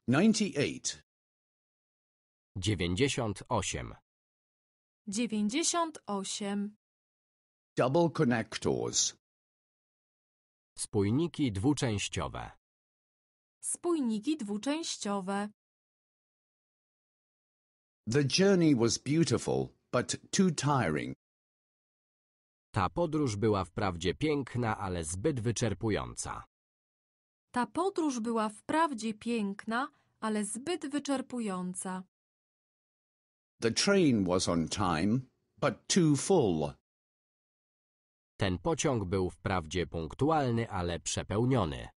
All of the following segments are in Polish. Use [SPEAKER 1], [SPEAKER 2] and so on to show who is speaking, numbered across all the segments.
[SPEAKER 1] 98.
[SPEAKER 2] 98.
[SPEAKER 3] 98.
[SPEAKER 1] Double connectors.
[SPEAKER 2] Spójniki dwuczęściowe.
[SPEAKER 3] Spójniki dwuczęściowe.
[SPEAKER 1] The journey was beautiful, but too tiring.
[SPEAKER 2] Ta podróż była wprawdzie piękna, ale zbyt wyczerpująca.
[SPEAKER 3] Ta podróż była wprawdzie piękna, ale zbyt wyczerpująca.
[SPEAKER 1] The train was on time, but too full.
[SPEAKER 2] Ten pociąg był wprawdzie punktualny, ale przepełniony.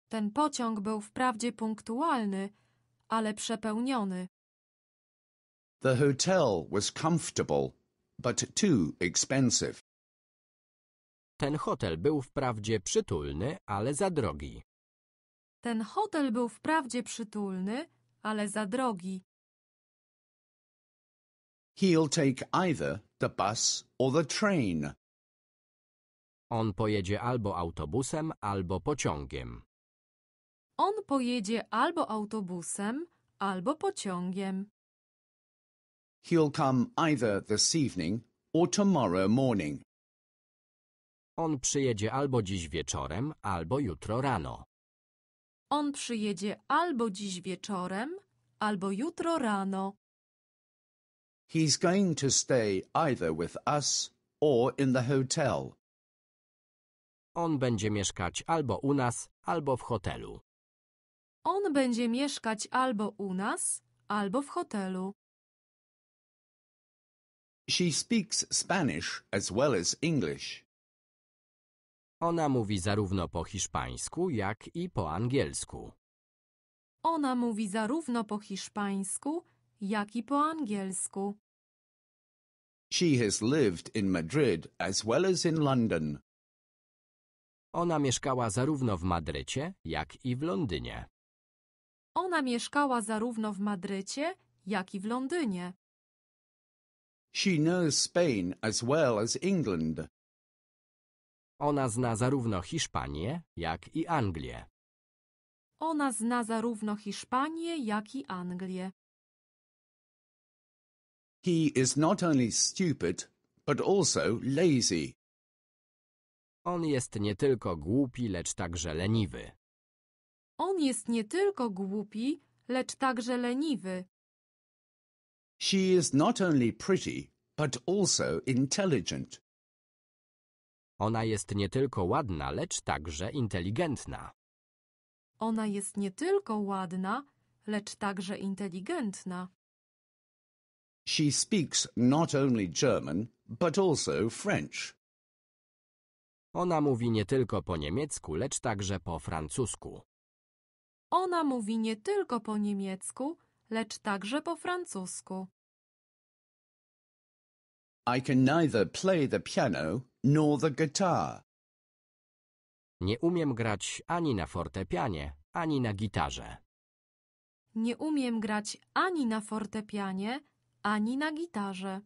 [SPEAKER 3] Ten pociąg był wprawdzie punktualny, ale przepełniony.
[SPEAKER 1] The hotel was comfortable, but too expensive.
[SPEAKER 2] Ten hotel był wprawdzie przytulny, ale za drogi.
[SPEAKER 3] Ten hotel był wprawdzie przytulny, ale za drogi.
[SPEAKER 1] He'll take either the bus or the train.
[SPEAKER 2] On pojedzie albo autobusem, albo pociągiem.
[SPEAKER 3] On pojedzie albo autobusem, albo pociągiem.
[SPEAKER 1] He'll come either this evening or tomorrow morning.
[SPEAKER 2] On przyjedzie albo dziś wieczorem, albo jutro rano.
[SPEAKER 3] On przyjedzie albo dziś wieczorem, albo jutro rano.
[SPEAKER 1] He's going to stay either with us or in the hotel.
[SPEAKER 2] On będzie mieszkać albo u nas, albo w hotelu.
[SPEAKER 3] On będzie mieszkać albo u nas, albo w hotelu.
[SPEAKER 1] She speaks Spanish as well as English.
[SPEAKER 2] Ona mówi zarówno po hiszpańsku, jak i po angielsku.
[SPEAKER 3] Ona mówi zarówno po hiszpańsku, jak i po angielsku.
[SPEAKER 1] She has lived in Madrid as well as in London.
[SPEAKER 2] Ona mieszkała zarówno w Madrycie, jak i w Londynie.
[SPEAKER 3] Ona mieszkała zarówno w Madrycie, jak i w Londynie.
[SPEAKER 1] She knows Spain as well as England.
[SPEAKER 2] Ona zna zarówno Hiszpanię, jak i Anglię.
[SPEAKER 3] Ona zna zarówno Hiszpanię, jak i Anglię.
[SPEAKER 1] He is not only stupid, but also lazy.
[SPEAKER 2] On jest nie tylko głupi, lecz także leniwy.
[SPEAKER 3] On jest nie tylko głupi, lecz także leniwy.
[SPEAKER 1] She is not only pretty, but also intelligent.
[SPEAKER 2] Ona jest nie tylko ładna, lecz także inteligentna.
[SPEAKER 3] Ona jest nie tylko ładna, lecz także inteligentna.
[SPEAKER 1] She speaks not only German, but also French.
[SPEAKER 2] Ona mówi nie tylko po niemiecku, lecz także po francusku.
[SPEAKER 3] Ona mówi nie tylko po niemiecku, lecz także po francusku.
[SPEAKER 1] I can neither play the piano nor the guitar.
[SPEAKER 2] Nie umiem grać ani na fortepianie, ani na gitarze.
[SPEAKER 3] Nie umiem grać ani na fortepianie, ani na gitarze.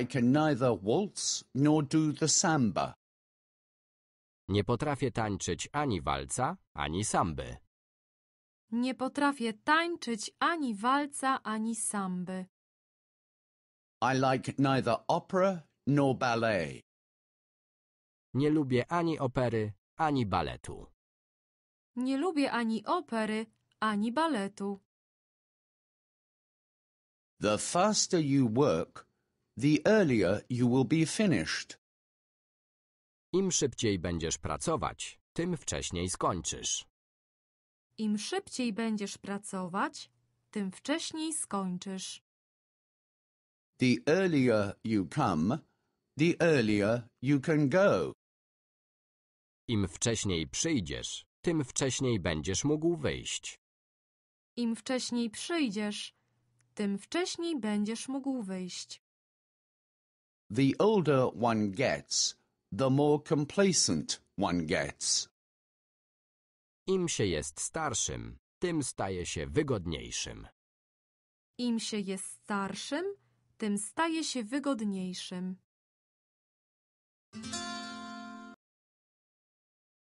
[SPEAKER 1] I can neither waltz nor do the samba.
[SPEAKER 2] Nie potrafię tańczyć ani walca, ani samby.
[SPEAKER 3] Nie potrafię tańczyć ani walca, ani samby.
[SPEAKER 1] I like neither opera nor ballet.
[SPEAKER 2] Nie lubię ani opery, ani baletu.
[SPEAKER 3] Nie lubię ani opery, ani baletu.
[SPEAKER 1] The faster you work, the earlier you will be finished.
[SPEAKER 2] Im szybciej będziesz pracować, tym wcześniej skończysz.
[SPEAKER 3] Im szybciej będziesz pracować, tym wcześniej skończysz.
[SPEAKER 1] The earlier you come, the earlier you can go.
[SPEAKER 2] Im wcześniej przyjdziesz, tym wcześniej będziesz mógł wyjść.
[SPEAKER 3] Im wcześniej przyjdziesz, tym wcześniej będziesz mógł wyjść.
[SPEAKER 1] The older one gets, the more complacent one gets.
[SPEAKER 2] Im się jest starszym, tym staje się wygodniejszym.
[SPEAKER 3] Im się jest starszym, tym staje się wygodniejszym.